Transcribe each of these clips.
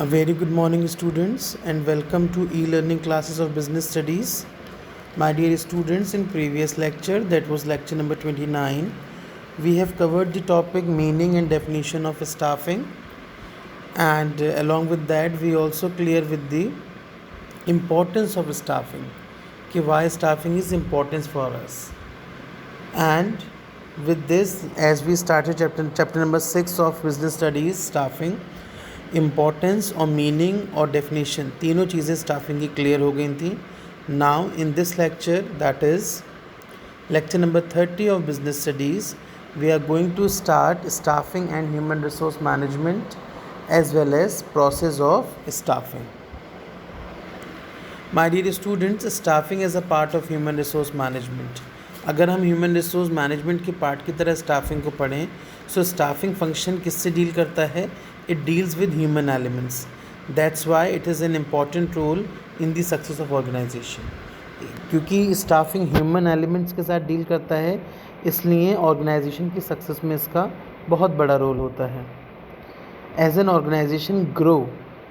A very good morning, students, and welcome to e-learning classes of business studies. My dear students, in previous lecture, that was lecture number 29, we have covered the topic meaning and definition of staffing, and along with that, we also clear with the importance of staffing, why staffing is important for us. And with this, as we started chapter number 6 of business studies, staffing, importance और meaning और definition तीनों चीज़ें staffing की clear हो गई थी. Now in this lecture, that is lecture number 30 of business studies, we are going to start staffing and human resource management as well as process of staffing. My dear students, staffing as a part of human resource management. अगर हम human resource management के part की तरह staffing को पढ़ें, so staffing function किससे deal करता है? It deals with human elements. That's why it is an important role in the success of organization. क्योंकि स्टाफिंग ह्यूमन एलिमेंट्स के साथ डील करता है, इसलिए ऑर्गेनाइजेशन की सक्सेस में इसका बहुत बड़ा रोल होता है. As an organization grow,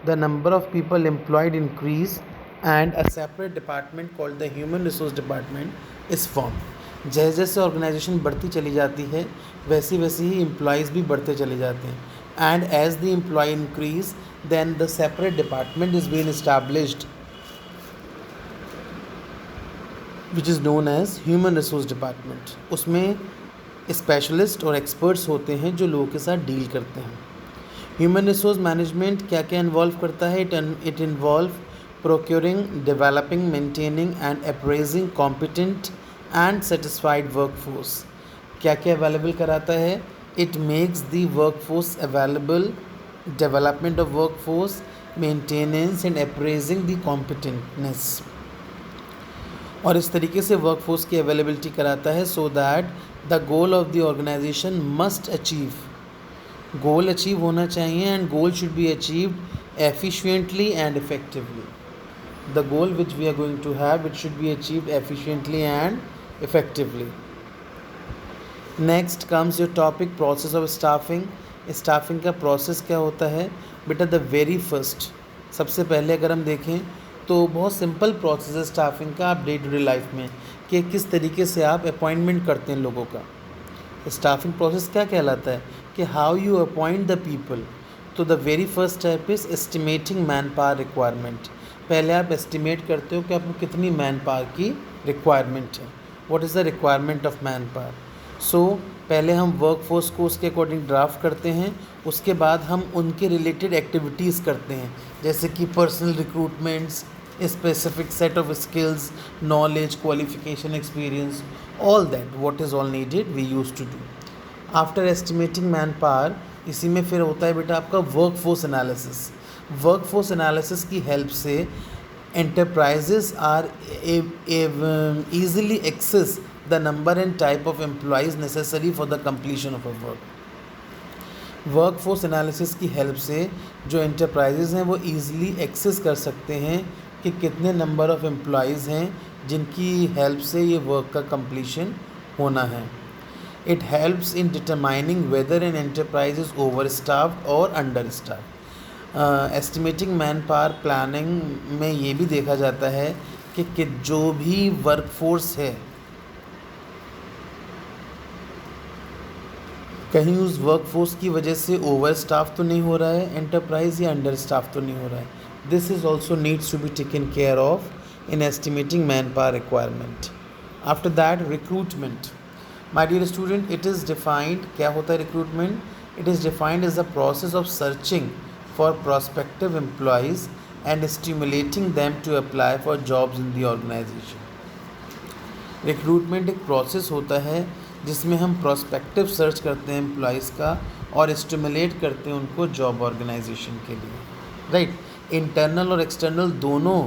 the number of people employed increase and a separate department called the human resource department is formed. जैसे जैसे ऑर्गेनाइजेशन बढ़ती चली जाती है, वैसी वैसी ही एम्प्लॉयज़ भी बढ़ते चले जाते हैं. And as the employee increase, then the separate department is being established, which is known as human resource department. उसमें स्पेशलिस्ट और एक्सपर्ट्स होते हैं जो लोगों के साथ डील करते हैं. ह्यूमन रिसोर्स मैनेजमेंट क्या क्या इन्वॉल्व करता है? It involve procuring, developing, maintaining and appraising competent and satisfied workforce. क्या क्या अवेलेबल कराता है? It makes the workforce available, development of workforce, maintenance and appraising the competentness. और इस तरीके से वर्कफोर्स की अवेलेबिलिटी कराता है, so that the goal of the organization must achieve. Goal achieve होना चाहिए and goal should be achieved efficiently and effectively. The goal which we are going to have, it should be achieved efficiently and effectively. Next comes your topic process of staffing. Staffing का process क्या होता है? बेटा the very first, सबसे पहले अगर हम देखें तो बहुत सिंपल प्रोसेस है स्टाफिंग का आप डे टू डे लाइफ में, कि किस तरीके से आप अपॉइंटमेंट करते हैं लोगों का. स्टाफिंग प्रोसेस क्या कहलाता है? कि how you appoint the people. तो the very first step is estimating man power requirement. पहले आप एस्टिमेट करते हो कि आपको कितनी मैन पावर की रिक्वायरमेंट है. What is the requirement of man power? So पहले हम वर्कफोर्स को उसके अकॉर्डिंग ड्राफ्ट करते हैं, उसके बाद हम उनके रिलेटेड एक्टिविटीज़ करते हैं, जैसे कि personal recruitments, specific set of skills, knowledge, qualification, experience, all that what is all needed we use to do. After estimating man power, इसी में फिर होता है बेटा आपका वर्कफोर्स एनालिसिस. वर्कफोर्स एनालिसिस की हेल्प से enterprises are easily access the number and type of employees necessary for the completion of a work. Workforce analysis की हेल्प से जो एंटरप्राइजेज़ हैं वो ईज़िली एक्सेस कर सकते हैं कि कितने नंबर ऑफ़ एम्प्लॉयज़ हैं जिनकी हेल्प से ये वर्क का कंप्लीशन होना है. It helps in determining whether an enterprise is over staffed और under staffed. Estimating man power planning में ये भी देखा जाता है कि जो भी वर्कफोर्स है, कहीं उस वर्कफोर्स की वजह से ओवर स्टाफ तो नहीं हो रहा है एंटरप्राइज, या अंडर स्टाफ तो नहीं हो रहा है. This is also needs to be taken care of in estimating man power requirement. After that recruitment. My dear student, it is defined. क्या होता है recruitment? It is defined as the process of searching for prospective employees and stimulating them to apply for jobs in the organisation. Recruitment एक process होता है जिसमें हम prospective search करते हैं एम्प्लॉयज़ का और स्टिमुलेट करते हैं उनको जॉब ऑर्गेनाइजेशन के लिए. राइट. इंटरनल और एक्सटर्नल दोनों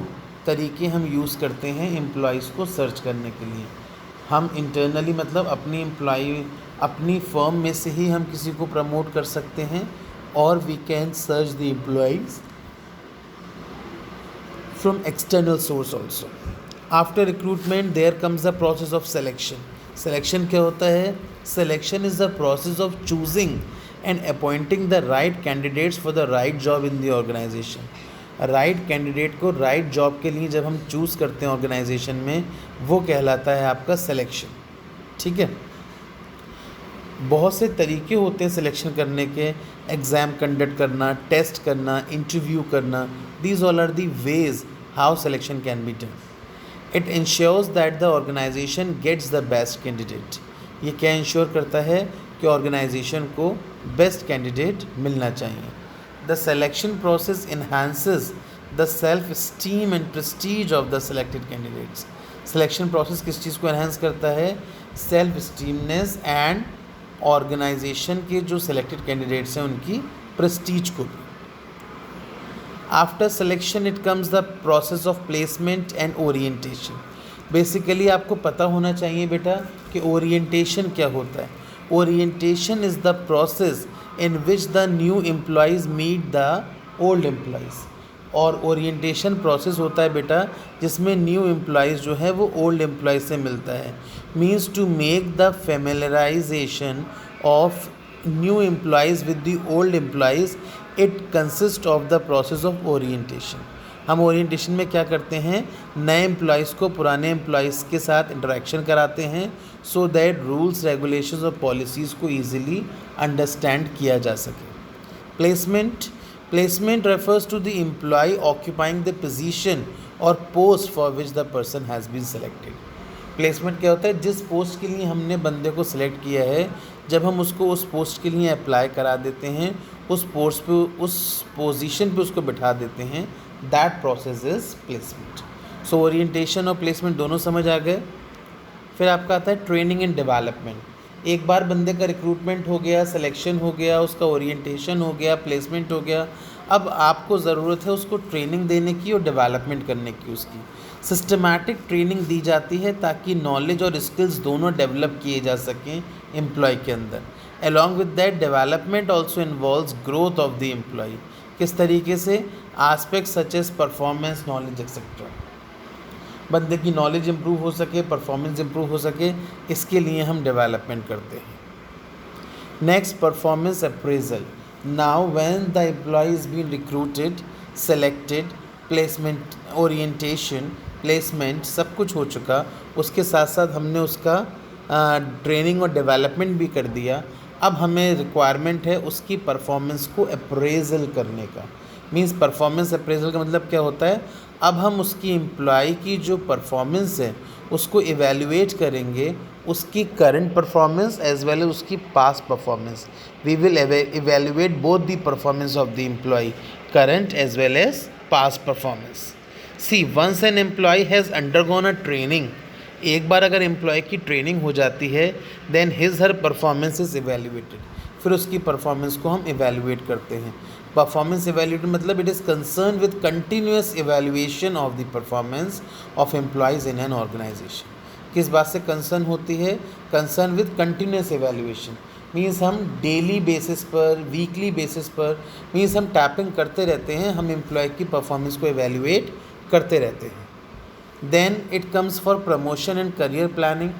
तरीके हम यूज़ करते हैं एम्प्लॉयज़ को सर्च करने के लिए. हम इंटरनली मतलब अपनी फर्म में से ही हम किसी को प्रमोट कर सकते हैं, और we can search the employees from external source also. After recruitment there comes the process of selection. Selection क्या होता है? Selection is the process of choosing and appointing the right candidates for the right job in the organization. Right candidate को right job के लिए जब हम choose करते हैं ऑर्गेनाइजेशन में, वो कहलाता है आपका सिलेक्शन. ठीक है. बहुत से तरीके होते हैं सिलेक्शन करने के. एग्ज़ाम कंडक्ट करना, टेस्ट करना, इंटरव्यू करना, these all are the ways how selection can be done. It ensures that the organisation gets the best candidate. ये क्या इंश्योर करता है कि ऑर्गेनाइजेशन को बेस्ट कैंडिडेट मिलना चाहिए. The selection process enhances the self esteem and Prestige of the selected candidates. Selection process किस चीज़ को एनहांस करता है? सेल्फ स्टीमनेस एंड ऑर्गेनाइजेशन के जो सिलेक्टेड कैंडिडेट्स हैं उनकी प्रेस्टीज को भी. After selection it comes the process of placement and orientation. Basically आपको पता होना चाहिए बेटा कि ओरिएंटेशन क्या होता है. Orientation is the process in which the new employees meet the old employees. और ओरिएंटेशन प्रोसेस होता है बेटा जिसमें न्यू एम्प्लॉयज़ जो है वो ओल्ड एम्प्लॉयज़ से मिलता है. Means to make the familiarisation of new employees with the old employees. It consist of the process of orientation. हम ओरिएंटेशन में क्या करते हैं? नए एम्प्लॉयज़ को पुराने एम्प्लॉयज़ के साथ इंटरेक्शन कराते हैं सो दैट रूल्स, रेगुलेशंस और पॉलिसीज़ को ईजिली अंडरस्टैंड किया जा सके. Placement refers to the employee occupying the position or post for which the person has been selected. Placement क्या होता है? जिस पोस्ट के लिए हमने बंदे को सिलेक्ट किया है, जब हम उसको उस पोस्ट के लिए अप्लाई करा देते हैं, उस पोस्ट पे, उस पोजीशन पे उसको बिठा देते हैं, that process is placement. So orientation और प्लेसमेंट दोनों समझ आ गए. फिर आपका आता है ट्रेनिंग एंड डेवलपमेंट. एक बार बंदे का रिक्रूटमेंट हो गया, सिलेक्शन हो गया, उसका ओरिएंटेशन हो गया, प्लेसमेंट हो गया. अब आपको ज़रूरत है उसको ट्रेनिंग देने की और डेवलपमेंट करने की. उसकी सिस्टमैटिक ट्रेनिंग दी जाती है ताकि नॉलेज और स्किल्स दोनों डेवलप किए जा सकें एम्प्लॉय के अंदर. Along with that development also involves growth of the employee. किस तरीके से? Aspect such as performance, knowledge etcetera. बंदे की नॉलेज इम्प्रूव हो सके, परफॉर्मेंस इम्प्रूव हो सके, इसके लिए हम डेवलपमेंट करते हैं. Next, performance appraisal. Now when the employee is been recruited, selected, placement, orientation, placement सब कुछ हो चुका, उसके साथ साथ हमने उसका ट्रेनिंग और डेवलपमेंट भी कर दिया. अब हमें रिक्वायरमेंट है उसकी परफॉर्मेंस को अप्रेजल करने का. मीन्स परफॉर्मेंस अप्रेजल का मतलब क्या होता है? अब हम उसकी एम्प्लॉय की जो परफॉर्मेंस है उसको इवैल्यूएट करेंगे, उसकी current performance as well as उसकी past performance. We will evaluate both the performance of the employee, current as well as past performance. See, once an employee has undergone a training, एक बार अगर employee की training हो जाती है, then his her performance is evaluated. फिर उसकी performance को हम इवैल्यूएट करते हैं. परफॉर्मेंस इवैल्यूएट मतलब it is concern with continuous evaluation of the performance of employees in an organisation. किस बात से कंसर्न होती है? Concern with continuous evaluation. Means हम डेली बेसिस पर, वीकली बेसिस पर, मीन्स हम टैपिंग करते रहते हैं, हम एम्प्लॉय की परफॉर्मेंस को इवैल्यूएट करते रहते हैं. Then it comes for promotion and career planning.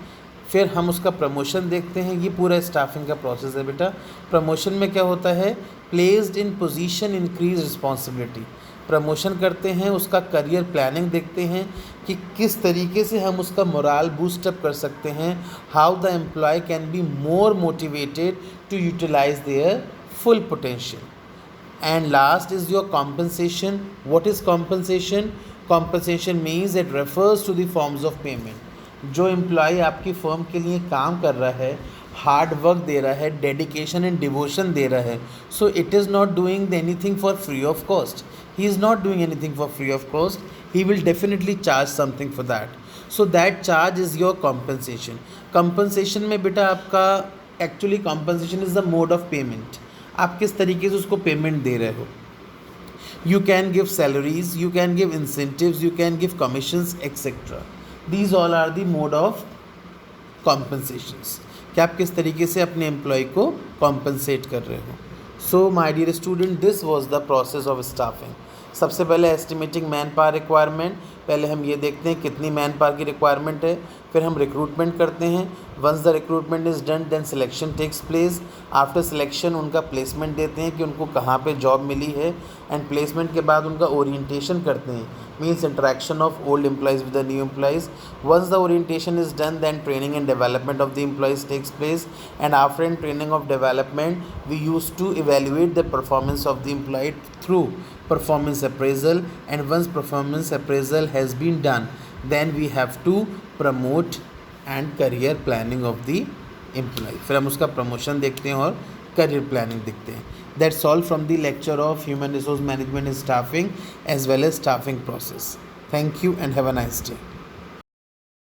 फिर हम उसका प्रमोशन देखते हैं. ये पूरा स्टाफिंग का प्रोसेस है बेटा. प्रमोशन में क्या होता है? Placed in position, increase responsibility. Promotion करते हैं, उसका करियर प्लानिंग देखते हैं कि किस तरीके से हम उसका मोराल बूस्टअप कर सकते हैं. How the employee can be more motivated to utilise their full potential. And last is your compensation. What is compensation? Compensation means it refers to the forms of payment. जो employee आपकी firm के लिए काम कर रहा है, hard work दे रहा है, डेडिकेशन एंड डिवोशन दे रहा है, so it is not doing anything for free of cost. He is not doing anything for free of cost. He will definitely charge something for that. So that charge is your compensation. Compensation में बेटा आपका actually compensation is the mode of payment. आप किस तरीके से उसको payment दे रहे हो. You can give salaries, you can give incentives, you can give commissions, etc. These all are the mode of compensations. कि आप किस तरीके से अपने एम्प्लॉय को कॉम्पनसेट कर रहे हो. So my dear student, this was the process of staffing. सबसे पहले एस्टिमेटिंग मैन पावर रिक्वायरमेंट, पहले हम ये देखते हैं कितनी मैन पावर की रिक्वायरमेंट है, फिर हम रिक्रूटमेंट करते हैं। Once the recruitment is done then selection takes place. After selection उनका प्लेसमेंट देते हैं कि उनको कहाँ पे जॉब मिली है, एंड प्लेसमेंट के बाद उनका ओरिएंटेशन करते हैं, means interaction of old employees with the new employees. Once the orientation is done then training and development of the employees takes place, and after in training of development we use to evaluate the performance of the employee through performance appraisal, and once performance appraisal has been done then we have to promote and career planning of the employee। फिर हम उसका promotion देखते हैं और career planning देखते हैं। That's all from the lecture of human resource management and staffing as well as staffing process. Thank you and have a nice day.